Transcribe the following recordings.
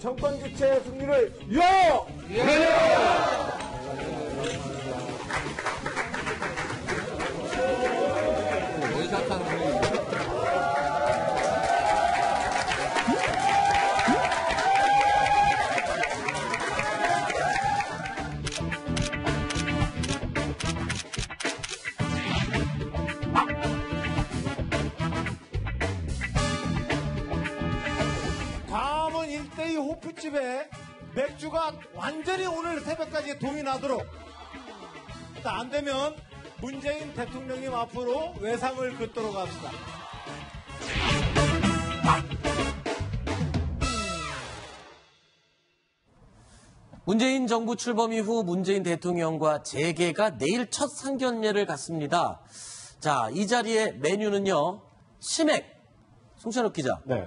정권 교체 승리를 위하여! 다음은 일대의 호프집에 맥주가 완전히 오늘 새벽까지 동이 나도록, 안 되면 문재인 대통령님 앞으로 외상을 긋도록 합시다. 문재인 정부 출범 이후 문재인 대통령과 재계가 내일 첫 상견례를 갖습니다. 자, 이 자리의 메뉴는요, 치맥. 송찬욱 기자. 네.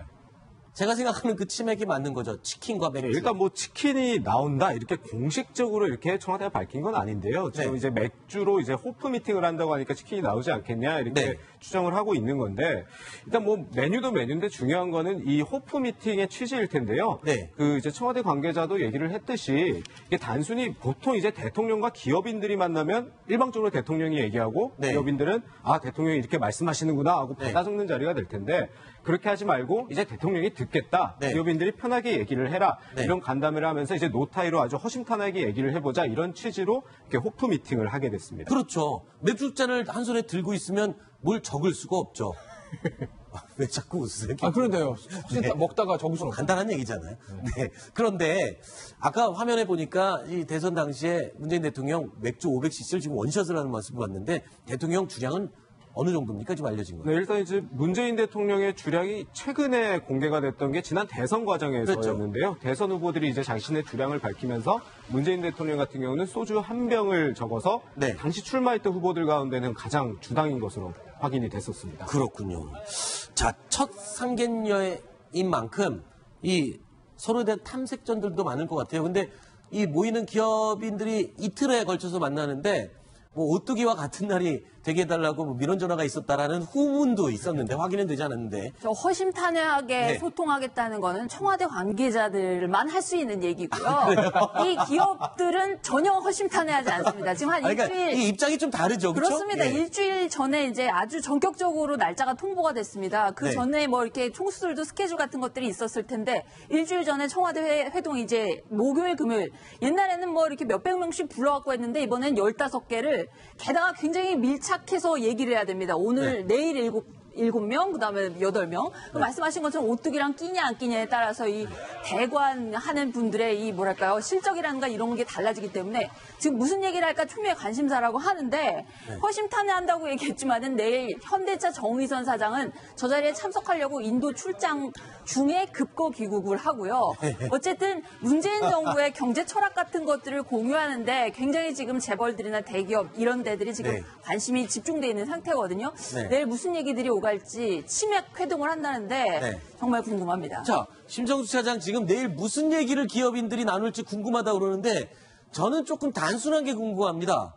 제가 생각하는 그 치맥이 맞는 거죠. 치킨과 맥주. 일단 뭐 치킨이 나온다 이렇게 공식적으로 이렇게 청와대가 밝힌 건 아닌데요. 지금 네. 이제 맥주로 이제 호프 미팅을 한다고 하니까 치킨이 나오지 않겠냐 이렇게 네. 추정을 하고 있는 건데, 일단 뭐 메뉴도 메뉴인데 중요한 거는 이 호프 미팅의 취지일 텐데요. 네. 그 이제 청와대 관계자도 얘기를 했듯이 이게 단순히 보통 이제 대통령과 기업인들이 만나면 일방적으로 대통령이 얘기하고 네. 기업인들은 아 대통령이 이렇게 말씀하시는구나 하고 네. 받아 적는 자리가 될 텐데, 그렇게 하지 말고 이제 대통령이 듣겠다. 네. 기업인들이 편하게 얘기를 해라. 네. 이런 간담회를 하면서 이제 노타이로 아주 허심탄회하게 얘기를 해보자. 이런 취지로 이렇게 호프 미팅을 하게 됐습니다. 그렇죠. 맥주잔을 한 손에 들고 있으면 뭘 적을 수가 없죠. 왜 자꾸 웃으세요? 그런데요. 혹시 네. 먹다가 적을 수는 간단한 얘기잖아요. 네. 그런데 아까 화면에 보니까 이 대선 당시에 문재인 대통령 맥주 500cc를 지금 원샷을 하는 모습을 봤는데, 대통령 주량은 어느 정도입니까? 지금 알려진 거예요. 네, 일단 이제 문재인 대통령의 주량이 최근에 공개가 됐던 게 지난 대선 과정에서였는데요. 그렇죠. 대선 후보들이 이제 자신의 주량을 밝히면서 문재인 대통령 같은 경우는 소주 한 병을 적어서 네. 당시 출마했던 후보들 가운데는 가장 주당인 것으로 확인이 됐었습니다. 그렇군요. 자, 첫 상견례인 만큼 이 서로에 대한 탐색전들도 많을 것 같아요. 근데 이 모이는 기업인들이 이틀에 걸쳐서 만나는데, 뭐 오뚜기와 같은 날이 되게 해달라고 뭐 민원 전화가 있었다라는 후문도 있었는데 확인은 되지 않았는데. 저 허심탄회하게 네. 소통하겠다는 거는 청와대 관계자들만 할 수 있는 얘기고요. 이 기업들은 전혀 허심탄회하지 않습니다. 지금 한 그러니까 일주일. 이 입장이 좀 다르죠, 그렇죠? 그렇습니다. 예. 일주일 전에 이제 아주 전격적으로 날짜가 통보가 됐습니다. 그 네. 전에 뭐 이렇게 총수들도 스케줄 같은 것들이 있었을 텐데, 일주일 전에 청와대 회동이 이제 목요일, 금요일. 옛날에는 뭐 이렇게 몇백 명씩 불러갖고 했는데, 이번엔 15개를 게다가 굉장히 밀착해서 얘기를 해야 됩니다. 오늘, 내일 7명, 그 다음에 8명. 말씀하신 것처럼 오뚜기랑 끼냐 안 끼냐에 따라서 이 대관하는 분들의 이 뭐랄까요, 실적이라든가 이런 게 달라지기 때문에 지금 무슨 얘기를 할까 초미의 관심사라고 하는데, 허심탄회한다고 얘기했지만은 내일 현대차 정의선 사장은 저 자리에 참석하려고 인도 출장 중에 급거 귀국을 하고요. 어쨌든 문재인 정부의 경제 철학 같은 것들을 공유하는데 굉장히 지금 재벌들이나 대기업 이런 데들이 지금 네. 관심이 집중되어 있는 상태거든요. 네. 내일 무슨 얘기들이 오갈지 치맥 회동을 한다는데 네. 정말 궁금합니다. 자, 심정수 차장 지금 내일 무슨 얘기를 기업인들이 나눌지 궁금하다고 그러는데, 저는 조금 단순한 게 궁금합니다.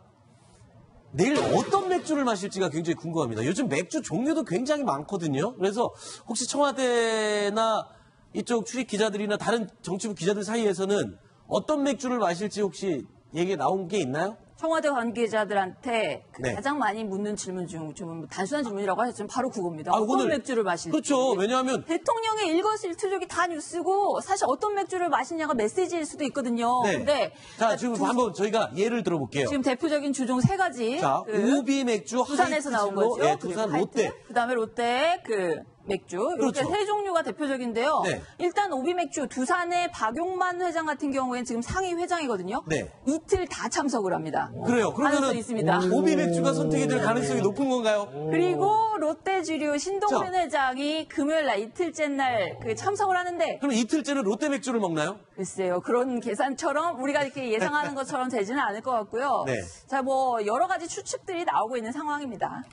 내일 어떤 맥주를 마실지가 굉장히 궁금합니다. 요즘 맥주 종류도 굉장히 많거든요. 그래서 혹시 청와대나 이쪽 출입 기자들이나 다른 정치부 기자들 사이에서는 어떤 맥주를 마실지 혹시 얘기 나온 게 있나요? 청와대 관계자들한테 네. 가장 많이 묻는 질문 중 좀 단순한 질문이라고 하셨지만 바로 그겁니다. 어떤 오늘 맥주를 마실지. 그렇죠. 왜냐하면 대통령의 일거수일투족이 다 뉴스고, 사실 어떤 맥주를 마시냐가 메시지일 수도 있거든요. 네. 근데 자, 지금 한번 저희가 예를 들어볼게요. 지금 대표적인 주종 3가지. 자, 오비 맥주, 부산에서 나온 하이트진로, 거죠. 예, 두산 그리고 롯데. 하이트, 그다음에 롯데 맥주. 이렇게 그렇죠. 3종류가 대표적인데요. 네. 일단 오비 맥주, 두산의 박용만 회장 같은 경우에는 지금 상위 회장이거든요. 네. 이틀 다 참석을 합니다. 그래요. 가능성이 그러면은 있습니다. 오비 맥주가 선택이 될 가능성이 높은 건가요? 그리고 롯데주류 신동빈 자. 회장이 금요일 날 이틀째 날 참석을 하는데, 그럼 이틀째는 롯데 맥주를 먹나요? 글쎄요, 그런 계산처럼 우리가 이렇게 예상하는 것처럼 되지는 않을 것 같고요. 네. 자, 뭐 여러 가지 추측들이 나오고 있는 상황입니다.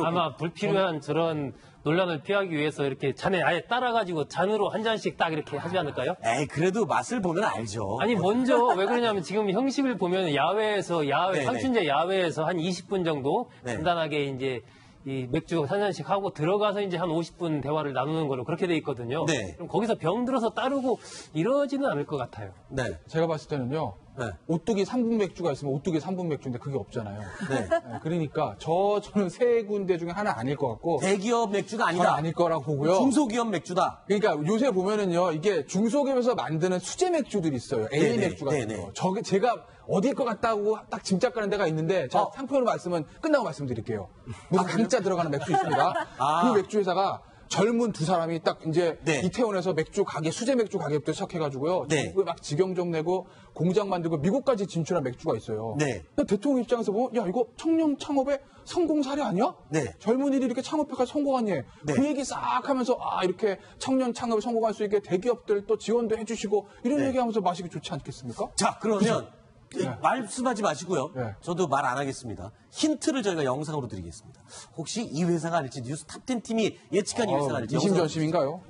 아마 불필요한 저런 논란을 피하기 위해서 이렇게 잔에 아예 따라가지고 잔으로 한 잔씩 딱 이렇게 하지 않을까요? 에이, 그래도 맛을 보면 알죠. 아니 먼저 왜 그러냐면 지금 형식을 보면 야외에서 네네. 상춘제 야외에서 한 20분 정도 네. 간단하게 이제 이 맥주 한 잔씩 하고 들어가서 이제 한 50분 대화를 나누는 걸로 그렇게 돼 있거든요. 네. 그럼 거기서 병 들어서 따르고 이러지는 않을 것 같아요. 네. 제가 봤을 때는요. 네. 오뚜기 3분 맥주가 있으면 오뚜기 3분 맥주인데 그게 없잖아요. 네. 그러니까 저는 세 군데 중에 하나 아닐 것 같고 대기업 맥주가 저는 아니다. 아닐 거라고 보고요. 중소기업 맥주다. 그러니까 요새 보면은요, 이게 중소기업에서 만드는 수제 맥주들이 있어요. A 네네, 맥주 같은 네네. 거. 제가 어디일 것 같다고 딱 짐작가는 데가 있는데, 제가 어. 상표로 말씀은 끝나고 말씀드릴게요. 무슨 강자 들어가는 맥주 있습니다. 아. 그 맥주 회사가 젊은 두 사람이 딱 이제 네. 이태원에서 맥주 가게, 수제 맥주 가게부터 시작해가지고요. 네. 전국에 막 직영점 내고 공장 만들고 미국까지 진출한 맥주가 있어요. 네. 근데 대통령 입장에서 보면, 야, 이거 청년 창업의 성공 사례 아니야? 네. 젊은이들이 이렇게 창업해서 성공한 예. 네. 그 얘기 싹 하면서, 이렇게 청년 창업에 성공할 수 있게 대기업들 또 지원도 해주시고, 이런 네. 얘기하면서 마시기 좋지 않겠습니까? 자, 그러면 네. 말씀하지 마시고요. 네. 저도 말 안 하겠습니다. 힌트를 저희가 영상으로 드리겠습니다. 혹시 이 회사가 아닐지 뉴스 탑10 팀이 예측한 이 회사가 아닐지 이심전심인가요?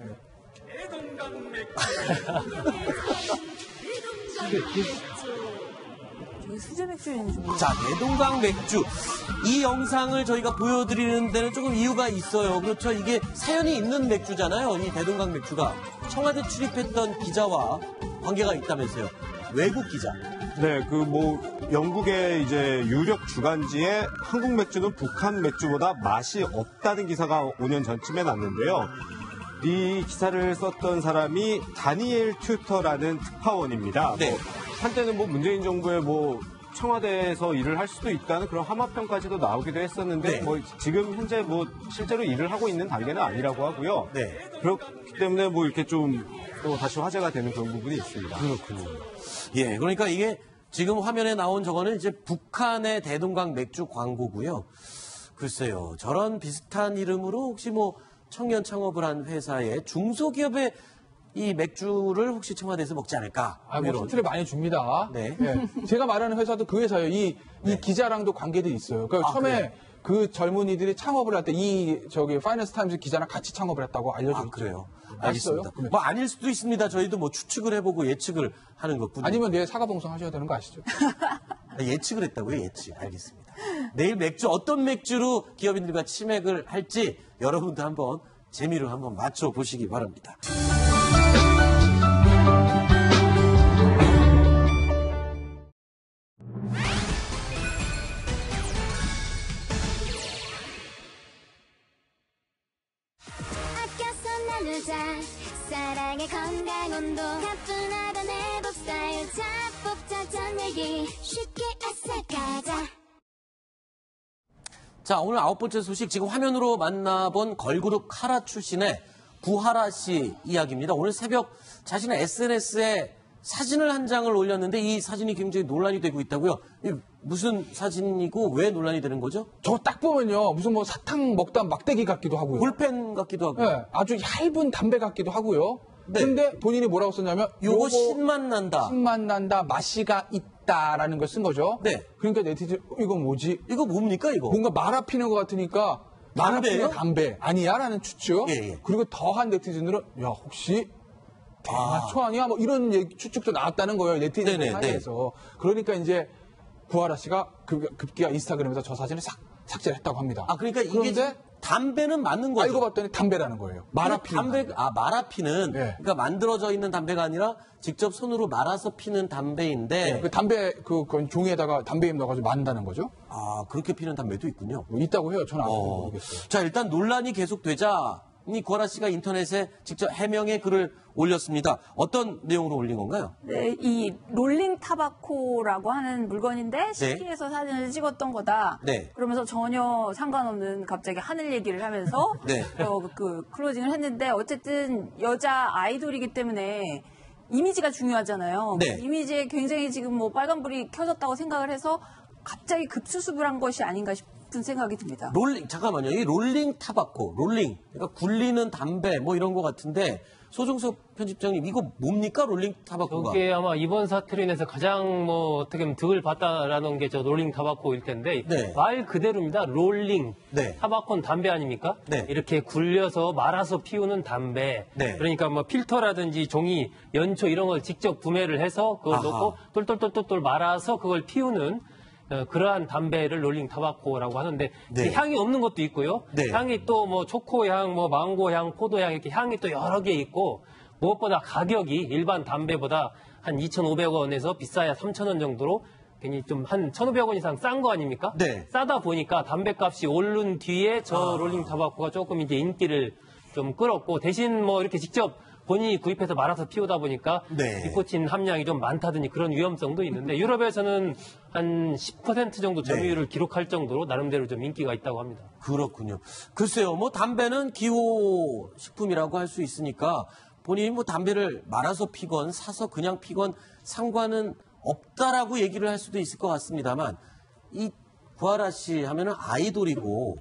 저기 수제 맥주 있는 중. 자, 대동강 맥주. 이 영상을 저희가 보여드리는 데는 조금 이유가 있어요. 그렇죠. 이게 사연이 있는 맥주잖아요. 이 대동강 맥주가. 청와대 출입했던 기자와 관계가 있다면서요. 외국 기자. 네, 영국의 이제 유력 주간지에 한국 맥주는 북한 맥주보다 맛이 없다는 기사가 5년 전쯤에 났는데요. 이 기사를 썼던 사람이 다니엘 튜터라는 특파원입니다. 네. 한때는 문재인 정부의 청와대에서 일을 할 수도 있다는 그런 함합평까지도 나오기도 했었는데 네. 지금 현재 실제로 일을 하고 있는 단계는 아니라고 하고요. 네. 그렇기 때문에 이렇게 좀 또 다시 화제가 되는 그런 부분이 있습니다. 그렇군요. 예, 그러니까 이게 지금 화면에 나온 저거는 이제 북한의 대동강 맥주 광고고요. 글쎄요, 저런 비슷한 이름으로 혹시 청년 창업을 한 회사의 중소기업의 이 맥주를 혹시 청와대에서 먹지 않을까? 힌트를 많이 줍니다. 네. 제가 말하는 회사도 그 회사예요. 이 기자랑도 관계도 있어요. 그러니까 처음에 그래요? 그 젊은이들이 창업을 할 때 파이낸스 타임즈 기자랑 같이 창업을 했다고 알려줬죠. 그래요. 아시어요? 알겠습니다. 아닐 수도 있습니다. 저희도 추측을 해보고 예측을 하는 것뿐이요. 아니면 내일 사과봉송 하셔야 되는 거 아시죠? 예측을 했다고요? 예측. 알겠습니다. 내일 맥주, 어떤 맥주로 기업인들과 치맥을 할지 여러분도 한번 재미로 한번 맞춰보시기 바랍니다. 아껴서 나누자 사랑의 건강 온도 가뿐하던 내복 스타일 잡복자전 얘기 쉽게 아삭하자. 자, 오늘 9번째 소식 지금 화면으로 만나본 걸그룹 카라 출신의 구하라 씨 이야기입니다. 오늘 새벽 자신의 SNS에 사진을 한 장을 올렸는데 이 사진이 굉장히 논란이 되고 있다고요. 이 무슨 사진이고 왜 논란이 되는 거죠? 저거 딱 보면요. 무슨 사탕 먹다 막대기 같기도 하고요. 볼펜 같기도 하고. 네, 아주 얇은 담배 같기도 하고요. 네. 근데 본인이 뭐라고 썼냐면 요거 신맛 난다. 신맛 난다. 맛이가 있다라는 걸 쓴 거죠. 네. 그러니까 네티즌 이거 뭐지? 이거 뭡니까 이거? 뭔가 말아 피는 것 같으니까 말아 담배예요? 피는 담배 아니야라는 추측. 예, 예. 그리고 더한 네티즌들은 야 혹시 대마초 아니야? 이런 추측도 나왔다는 거예요. 네티즌 네네, 사이에서. 그러니까 이제 구하라 씨가 급기야 인스타그램에서 저 사진을 삭제를 했다고 합니다. 그러니까 이게 그런데 지금 담배는 맞는 거죠? 알고 봤더니 담배라는 거예요. 말아 피는 담배. 말아 피는 네. 그러니까 만들어져 있는 담배가 아니라 직접 손으로 말아서 피는 담배인데 그 담배 그건 종이에다가 담배잎 넣어가지고 만다는 거죠. 그렇게 피는 담배도 있군요. 있다고 해요. 저는 아직 모르겠어요. 자, 일단 논란이 계속되자 이 구하라 씨가 인터넷에 직접 해명의 글을 올렸습니다. 어떤 내용으로 올린 건가요? 네, 이 롤링 타바코라고 하는 물건인데 시기에서 사진을 찍었던 거다. 네. 그러면서 전혀 상관없는 갑자기 하늘 얘기를 하면서 네. 클로징을 했는데 어쨌든 여자 아이돌이기 때문에 이미지가 중요하잖아요. 네. 이미지에 굉장히 지금 빨간불이 켜졌다고 생각을 해서 갑자기 급수습을 한 것이 아닌가 싶은 생각이 듭니다. 잠깐만요. 이 롤링 타바코, 그러니까 굴리는 담배 이런 것 같은데 소종석 편집장님 이거 뭡니까 롤링 타바코가? 이게 아마 이번 사태로 인해서 가장 어떻게 보면 득을 봤다라는 게 저 롤링 타바코일 텐데 네. 말 그대로입니다. 롤링. 네. 타바코는 담배 아닙니까? 네. 이렇게 굴려서 말아서 피우는 담배. 네. 그러니까 필터라든지 종이, 연초 이런 걸 직접 구매를 해서 그걸 아하. 넣고 똘똘똘똘 말아서 그걸 피우는 그러한 담배를 롤링 타바코라고 하는데 네. 향이 없는 것도 있고요. 네. 향이 또 뭐 초코향, 뭐 망고향, 포도향 이렇게 향이 또 여러 개 있고 무엇보다 가격이 일반 담배보다 한 2,500원에서 비싸야 3,000원 정도로 괜히 좀 한 1,500원 이상 싼 거 아닙니까? 네. 싸다 보니까 담배값이 오른 뒤에 저 롤링 타바코가 조금 이제 인기를 좀 끌었고 대신 뭐 이렇게 직접 본인이 구입해서 말아서 피우다 보니까 네. 니코틴 함량이 좀 많다든지 그런 위험성도 있는데 유럽에서는 한 10% 정도 점유율을 기록할 정도로 나름대로 좀 인기가 있다고 합니다. 그렇군요. 글쎄요, 뭐 담배는 기호 식품이라고 할 수 있으니까 본인이 뭐 담배를 말아서 피건 사서 그냥 피건 상관은 없다라고 얘기를 할 수도 있을 것 같습니다만 이 구하라 씨 하면은 아이돌이고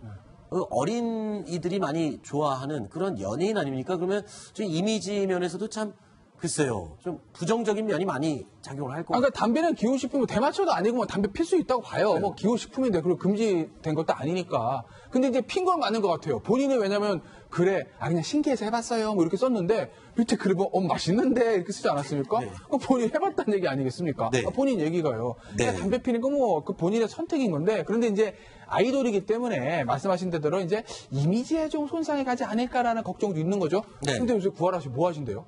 어린이들이 많이 좋아하는 그런 연예인 아닙니까? 그러면 좀 이미지 면에서도 참 글쎄요, 좀 부정적인 면이 많이 작용을 할 것 같아요. 그러니까 담배는 기호식품은 대마초도 아니고 뭐 담배 필 수 있다고 봐요. 뭐 기호식품인데 그리고 금지된 것도 아니니까. 근데 이제 핀 건 맞는 것 같아요. 본인이 왜냐면 그래 그냥 신기해서 해봤어요 뭐 이렇게 썼는데 밑에 글을 보면 맛있는데 이렇게 쓰지 않았습니까? 네. 그럼 본인이 해봤다는 얘기 아니겠습니까? 네. 본인 얘기가요. 네. 그러니까 담배 피는 건 뭐 그 본인의 선택인 건데 그런데 이제 아이돌이기 때문에 말씀하신 대로 이제 이미지에 좀 손상이 가지 않을까라는 걱정도 있는 거죠. 네. 근데 요새 구하라 씨 뭐 하신대요?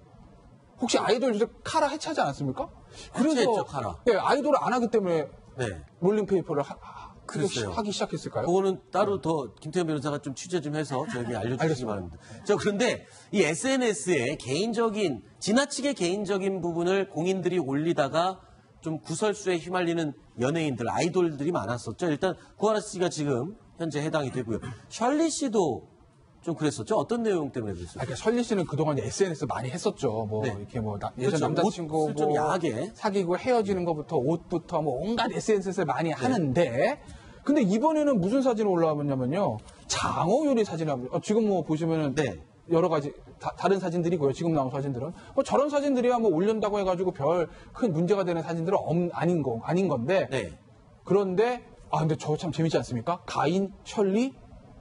혹시 아이돌 요새 카라 해체하지 않았습니까? 해체했죠, 카라. 네, 아이돌을 안 하기 때문에 네. 롤링페이퍼를 글쎄요. 하기 시작했을까요? 그거는 따로 더 김태현 변호사가 좀 취재 좀 해서 저에게 알려주시기 바랍니다. 그런데 이 SNS에 개인적인 지나치게 개인적인 부분을 공인들이 올리다가 좀 구설수에 휘말리는 연예인들, 아이돌들이 많았었죠. 일단 구하라 씨가 지금 현재 해당이 되고요. 셜리 씨도 좀 그랬었죠. 어떤 내용 때문에 그랬었죠? 그러니까 설리 씨는 그동안 SNS 많이 했었죠. 뭐 네. 이렇게 뭐 예전 그렇죠. 남자친구 옷을 좀 뭐 야하게. 사귀고 헤어지는 것부터 옷부터 뭐 온갖 SNS를 많이 하는데 근데 이번에는 무슨 사진이 올라왔냐면요. 장어 요리 사진이 지금 뭐 보시면은 네. 여러 가지 다른 사진들이고요. 지금 나온 사진들은 뭐 저런 사진들이야 뭐 올린다고 해가지고 별 큰 문제가 되는 사진들은 아닌 건데 네. 그런데 근데 저거 참 재밌지 않습니까? 가인, 셜리,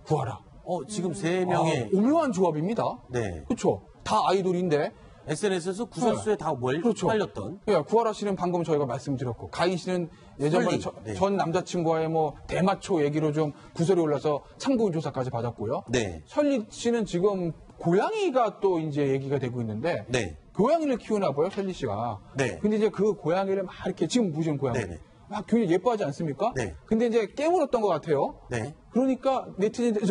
구하라. 지금 세 명의 오묘한 조합입니다. 네. 그렇죠. 다 아이돌인데. SNS에서 구설수에 다 그렇죠. 휘말렸던. 예, 구하라 씨는 방금 저희가 말씀드렸고, 가인 씨는 예전에 셜리. 네. 전 남자친구와의 뭐 대마초 얘기로 좀 구설이 올라서 참고인 조사까지 받았고요. 네. 셜리 씨는 지금 고양이가 또 이제 얘기가 되고 있는데, 네. 고양이를 키우나 봐요, 셜리 씨가. 네. 근데 이제 그 고양이를 막 이렇게 지금 보시는 고양이. 네네. 막 굉장히 예뻐하지 않습니까? 네. 근데 이제 깨물었던 것 같아요. 네. 그러니까 네티즌들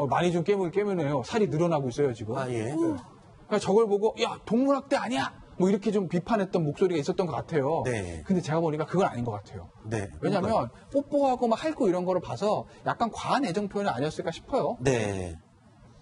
많이 좀 깨무네요. 살이 늘어나고 있어요, 지금. 예. 그러니까 저걸 보고 야 동물학대 아니야 뭐 이렇게 좀 비판했던 목소리가 있었던 것 같아요. 네. 근데 제가 보니까 그건 아닌 것 같아요. 네. 왜냐하면 뽀뽀하고 막 핥고 이런 거를 봐서 약간 과한 애정 표현이 아니었을까 싶어요. 네.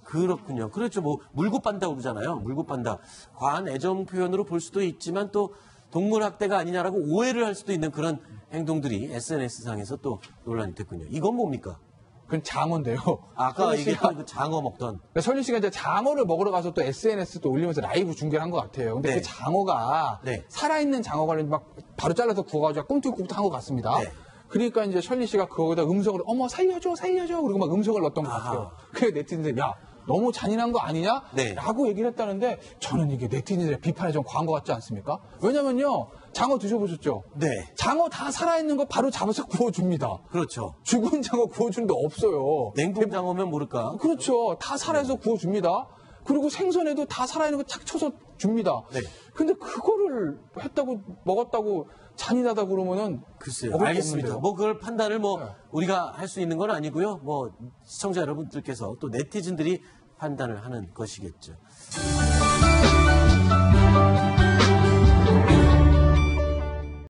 그렇군요. 그렇죠. 뭐 물고 빤다고 그러잖아요. 물고 빤다. 과한 애정 표현으로 볼 수도 있지만 또 동물 학대가 아니냐라고 오해를 할 수도 있는 그런 행동들이 SNS상에서 또 논란이 됐군요. 이건 뭡니까? 그건 장어인데요. 아까 얘기했던 그 장어 먹던. 설리 씨가 이제 장어를 먹으러 가서 또 SNS 또 올리면서 라이브 중계를 한 것 같아요. 근데 네. 그 장어가 네. 살아있는 장어를 막 바로 잘라서 구워가지고 꿈틀꿈틀 한 것 같습니다. 네. 그러니까 이제 셜리 씨가 그거에다 음성을 어머 살려줘 그리고 막 음성을 넣었던 것 같아요. 그래 네티즌들이 야 너무 잔인한 거 아니냐? 네. 라고 얘기를 했다는데 저는 이게 네티즌들의 비판에 좀 과한 것 같지 않습니까? 왜냐면요 장어 드셔보셨죠? 네. 장어 다 살아있는 거 바로 잡아서 구워줍니다. 그렇죠. 죽은 장어 구워주는 데 없어요. 냉동 장어면 모를까? 그렇죠. 다 살아서 구워줍니다. 그리고 생선에도 다 살아있는 거 착 쳐서 줍니다. 네. 근데 그거를 했다고 먹었다고 잔인하다 그러면은 글쎄요. 먹을 게 알겠습니다. 없는데요. 뭐 그걸 판단을 뭐 네. 우리가 할 수 있는 건 아니고요. 뭐 시청자 여러분들께서 또 네티즌들이 판단을 하는 것이겠죠.